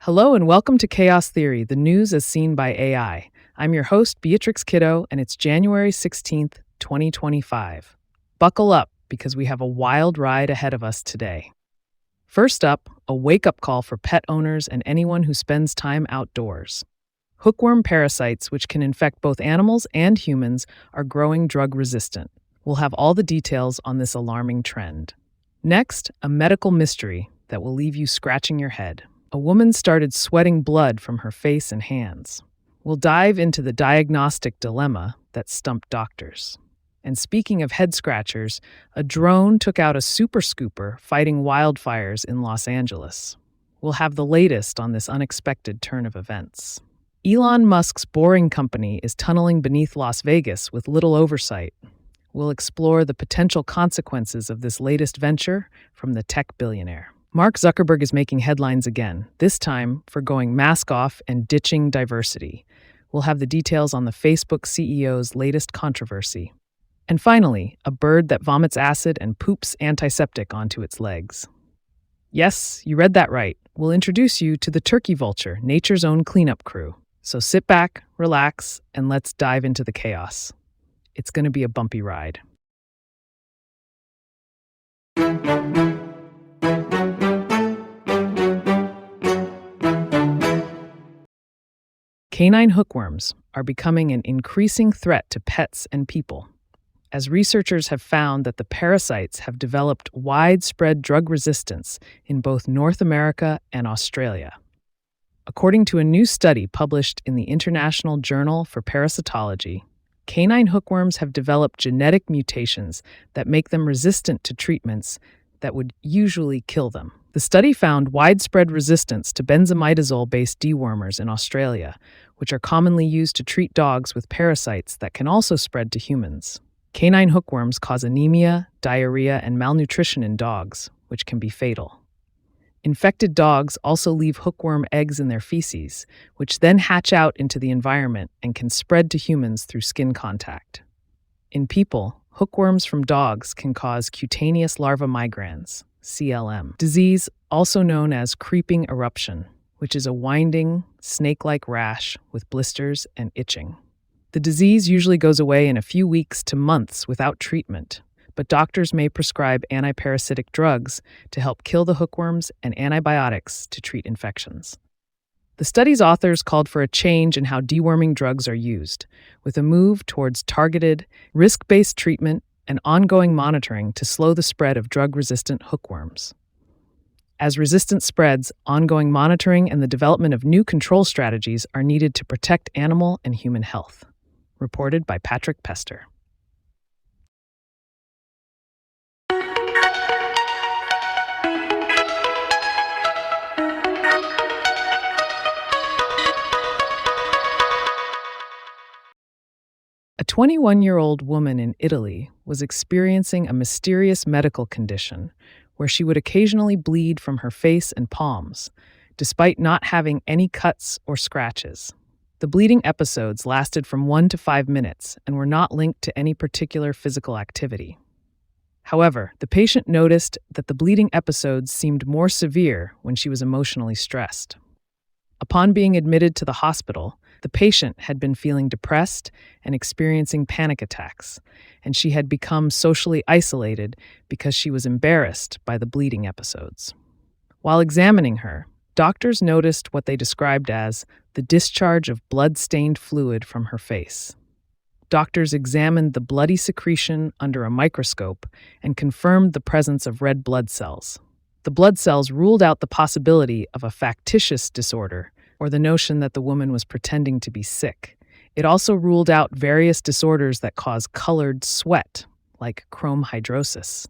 Hello and welcome to Chaos Theory, the news as seen by AI. I'm your host, Beatrix Kiddo, and it's January 16th, 2025. Buckle up, because we have a wild ride ahead of us today. First up, a wake-up call for pet owners and anyone who spends time outdoors. Hookworm parasites, which can infect both animals and humans, are growing drug-resistant. We'll have all the details on this alarming trend. Next, a medical mystery that will leave you scratching your head. A woman started sweating blood from her face and hands. We'll dive into the diagnostic dilemma that stumped doctors. And speaking of head scratchers, a drone took out a super scooper fighting wildfires in Los Angeles. We'll have the latest on this unexpected turn of events. Elon Musk's Boring Company is tunneling beneath Las Vegas with little oversight. We'll explore the potential consequences of this latest venture from the tech billionaire. Mark Zuckerberg is making headlines again, this time for going mask off and ditching diversity. We'll have the details on the Facebook CEO's latest controversy. And finally, a bird that vomits acid and poops antiseptic onto its legs. Yes, you read that right. We'll introduce you to the turkey vulture, nature's own cleanup crew. So sit back, relax, and let's dive into the chaos. It's going to be a bumpy ride. Canine hookworms are becoming an increasing threat to pets and people, as researchers have found that the parasites have developed widespread drug resistance in both North America and Australia. According to a new study published in the International Journal for Parasitology, canine hookworms have developed genetic mutations that make them resistant to treatments that would usually kill them. The study found widespread resistance to benzimidazole-based dewormers in Australia, which are commonly used to treat dogs with parasites that can also spread to humans. Canine hookworms cause anemia, diarrhea, and malnutrition in dogs, which can be fatal. Infected dogs also leave hookworm eggs in their feces, which then hatch out into the environment and can spread to humans through skin contact. In people, hookworms from dogs can cause cutaneous larva migrans, CLM, disease also known as creeping eruption, which is a winding, snake-like rash with blisters and itching. The disease usually goes away in a few weeks to months without treatment, but doctors may prescribe antiparasitic drugs to help kill the hookworms and antibiotics to treat infections. The study's authors called for a change in how deworming drugs are used, with a move towards targeted, risk-based treatment and ongoing monitoring to slow the spread of drug-resistant hookworms. As resistance spreads, ongoing monitoring and the development of new control strategies are needed to protect animal and human health. Reported by Patrick Pester. A 21-year-old woman in Italy was experiencing a mysterious medical condition where she would occasionally bleed from her face and palms, despite not having any cuts or scratches. The bleeding episodes lasted from 1 to 5 minutes and were not linked to any particular physical activity. However, the patient noticed that the bleeding episodes seemed more severe when she was emotionally stressed. Upon being admitted to the hospital, the patient had been feeling depressed and experiencing panic attacks, and she had become socially isolated because she was embarrassed by the bleeding episodes. While examining her, doctors noticed what they described as the discharge of blood-stained fluid from her face. Doctors examined the bloody secretion under a microscope and confirmed the presence of red blood cells. The blood cells ruled out the possibility of a factitious disorder, or the notion that the woman was pretending to be sick. It also ruled out various disorders that cause colored sweat, like chromhidrosis.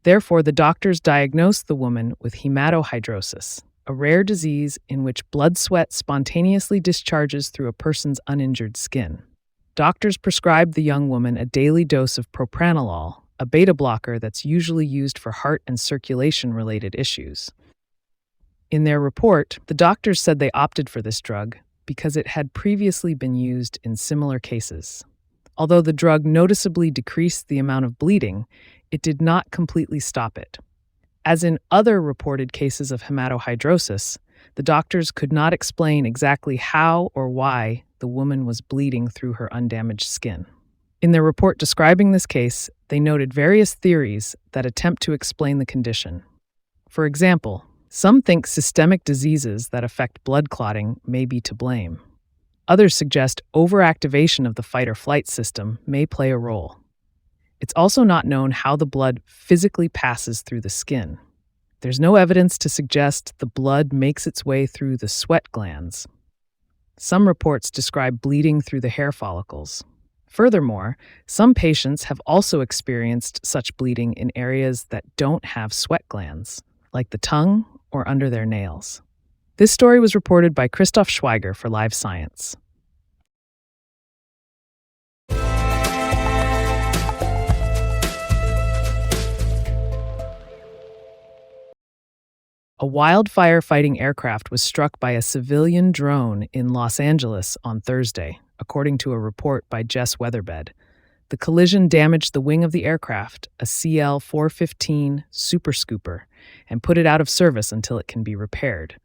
Therefore, the doctors diagnosed the woman with hematohidrosis, a rare disease in which blood sweat spontaneously discharges through a person's uninjured skin. Doctors prescribed the young woman a daily dose of propranolol, a beta blocker that's usually used for heart and circulation-related issues. In their report, the doctors said they opted for this drug because it had previously been used in similar cases. Although the drug noticeably decreased the amount of bleeding, it did not completely stop it. As in other reported cases of hematohidrosis, The doctors could not explain exactly how or why the woman was bleeding through her undamaged skin. In their report describing this case, they noted various theories that attempt to explain the condition. For example, some think systemic diseases that affect blood clotting may be to blame. Others suggest overactivation of the fight-or-flight system may play a role. It's also not known how the blood physically passes through the skin. There's no evidence to suggest the blood makes its way through the sweat glands. Some reports describe bleeding through the hair follicles. Furthermore, some patients have also experienced such bleeding in areas that don't have sweat glands, like the tongue or under their nails. This story was reported by Christoph Schweiger for Live Science. A wildfire-fighting aircraft was struck by a civilian drone in Los Angeles on Thursday, according to a report by Jess Weatherbed. The collision damaged the wing of the aircraft, a CL-415 Super Scooper, and put it out of service until it can be repaired.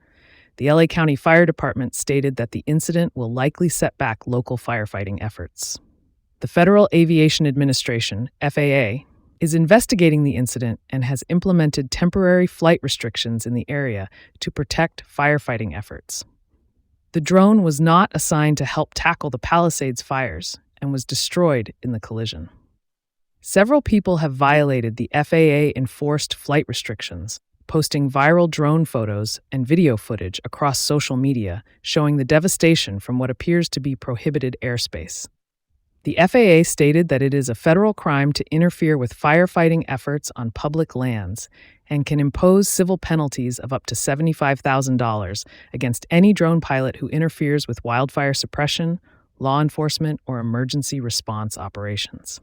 The LA County Fire Department stated that the incident will likely set back local firefighting efforts. The Federal Aviation Administration, FAA, is investigating the incident and has implemented temporary flight restrictions in the area to protect firefighting efforts. The drone was not assigned to help tackle the Palisades fires and was destroyed in the collision. Several people have violated the FAA-enforced flight restrictions, posting viral drone photos and video footage across social media showing the devastation from what appears to be prohibited airspace. The FAA stated that it is a federal crime to interfere with firefighting efforts on public lands and can impose civil penalties of up to $75,000 against any drone pilot who interferes with wildfire suppression, law enforcement, or emergency response operations.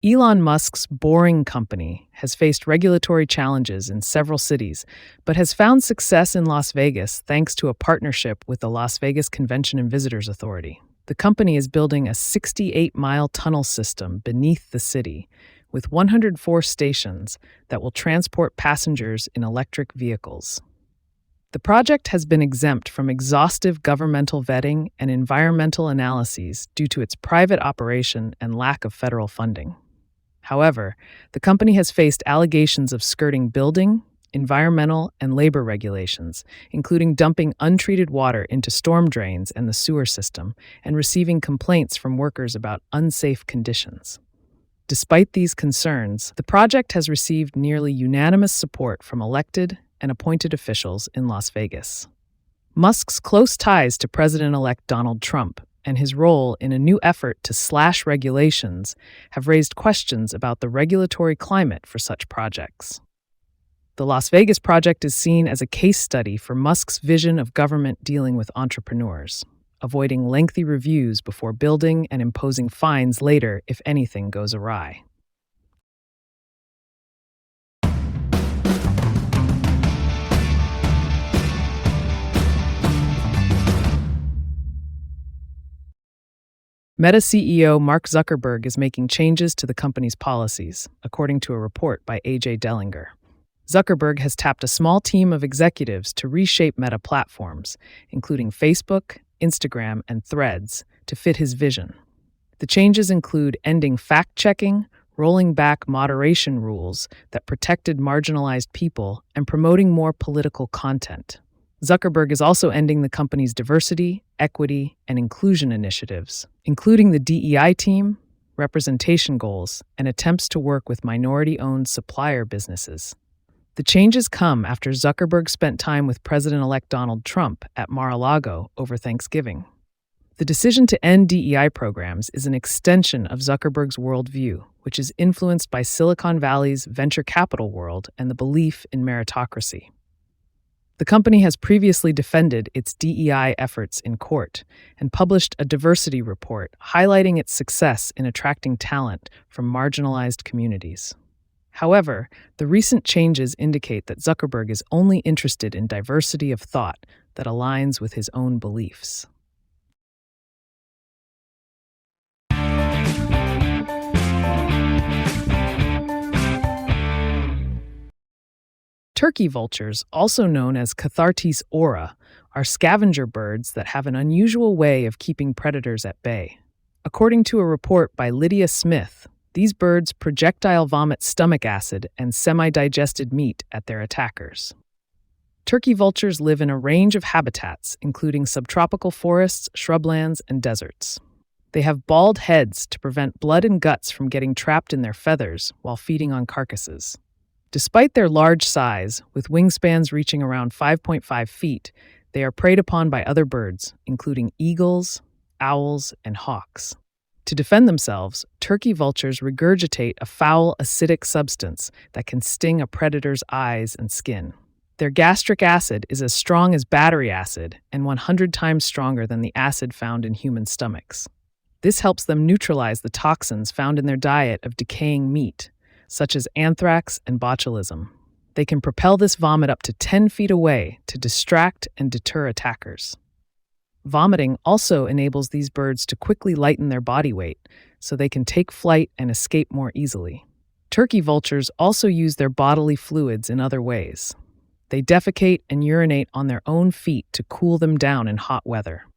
Elon Musk's Boring Company has faced regulatory challenges in several cities, but has found success in Las Vegas thanks to a partnership with the Las Vegas Convention and Visitors Authority. The company is building a 68-mile tunnel system beneath the city, with 104 stations that will transport passengers in electric vehicles. The project has been exempt from exhaustive governmental vetting and environmental analyses due to its private operation and lack of federal funding. However, the company has faced allegations of skirting building, environmental, and labor regulations, including dumping untreated water into storm drains and the sewer system, and receiving complaints from workers about unsafe conditions. Despite these concerns, the project has received nearly unanimous support from elected and appointed officials in Las Vegas. Musk's close ties to President-elect Donald Trump and his role in a new effort to slash regulations have raised questions about the regulatory climate for such projects. The Las Vegas project is seen as a case study for Musk's vision of government dealing with entrepreneurs, avoiding lengthy reviews before building and imposing fines later if anything goes awry. Meta CEO Mark Zuckerberg is making changes to the company's policies, according to a report by A.J. Dellinger. Zuckerberg has tapped a small team of executives to reshape Meta platforms, including Facebook, Instagram, and Threads, to fit his vision. The changes include ending fact-checking, rolling back moderation rules that protected marginalized people, and promoting more political content. Zuckerberg is also ending the company's diversity, equity, and inclusion initiatives, including the DEI team, representation goals, and attempts to work with minority-owned supplier businesses. The changes come after Zuckerberg spent time with President-elect Donald Trump at Mar-a-Lago over Thanksgiving. The decision to end DEI programs is an extension of Zuckerberg's worldview, which is influenced by Silicon Valley's venture capital world and the belief in meritocracy. The company has previously defended its DEI efforts in court and published a diversity report highlighting its success in attracting talent from marginalized communities. However, the recent changes indicate that Zuckerberg is only interested in diversity of thought, that aligns with his own beliefs. Turkey vultures, also known as Cathartes aura, are scavenger birds that have an unusual way of keeping predators at bay. According to a report by Lydia Smith, these birds projectile vomit stomach acid and semi-digested meat at their attackers. Turkey vultures live in a range of habitats, including subtropical forests, shrublands, and deserts. They have bald heads to prevent blood and guts from getting trapped in their feathers while feeding on carcasses. Despite their large size, with wingspans reaching around 5.5 feet, they are preyed upon by other birds, including eagles, owls, and hawks. To defend themselves, turkey vultures regurgitate a foul acidic substance that can sting a predator's eyes and skin. Their gastric acid is as strong as battery acid and 100 times stronger than the acid found in human stomachs. This helps them neutralize the toxins found in their diet of decaying meat, such as anthrax and botulism. They can propel this vomit up to 10 feet away to distract and deter attackers. Vomiting also enables these birds to quickly lighten their body weight, so they can take flight and escape more easily. Turkey vultures also use their bodily fluids in other ways. They defecate and urinate on their own feet to cool them down in hot weather.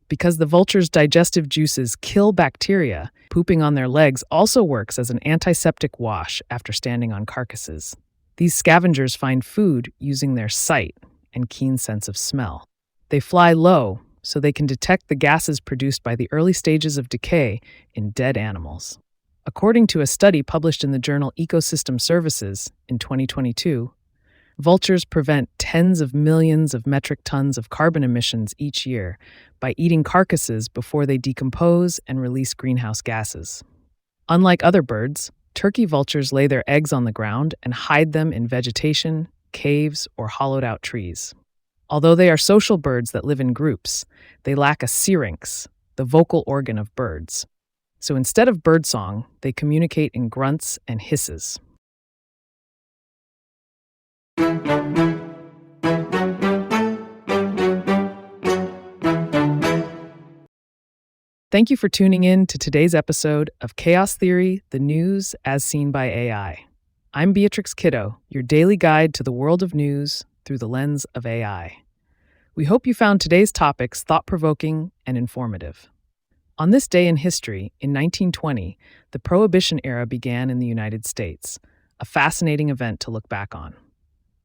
Because the vulture's digestive juices kill bacteria, pooping on their legs also works as an antiseptic wash after standing on carcasses. These scavengers find food using their sight and keen sense of smell. They fly low, so they can detect the gases produced by the early stages of decay in dead animals. According to a study published in the journal Ecosystem Services in 2022, vultures prevent tens of millions of metric tons of carbon emissions each year by eating carcasses before they decompose and release greenhouse gases. Unlike other birds, turkey vultures lay their eggs on the ground and hide them in vegetation, caves, or hollowed-out trees. Although they are social birds that live in groups, they lack a syrinx, the vocal organ of birds. So instead of birdsong, they communicate in grunts and hisses. Thank you for tuning in to today's episode of Chaos Theory, the news as seen by AI. I'm Beatrix Kiddo, your daily guide to the world of news through the lens of AI. We hope you found today's topics thought-provoking and informative. On this day in history, in 1920, the Prohibition era began in the United States, a fascinating event to look back on.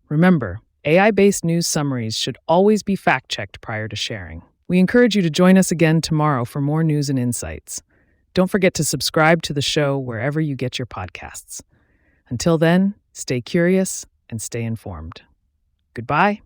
Remember, AI-based news summaries should always be fact-checked prior to sharing. We encourage you to join us again tomorrow for more news and insights. Don't forget to subscribe to the show wherever you get your podcasts. Until then, stay curious and stay informed. Goodbye.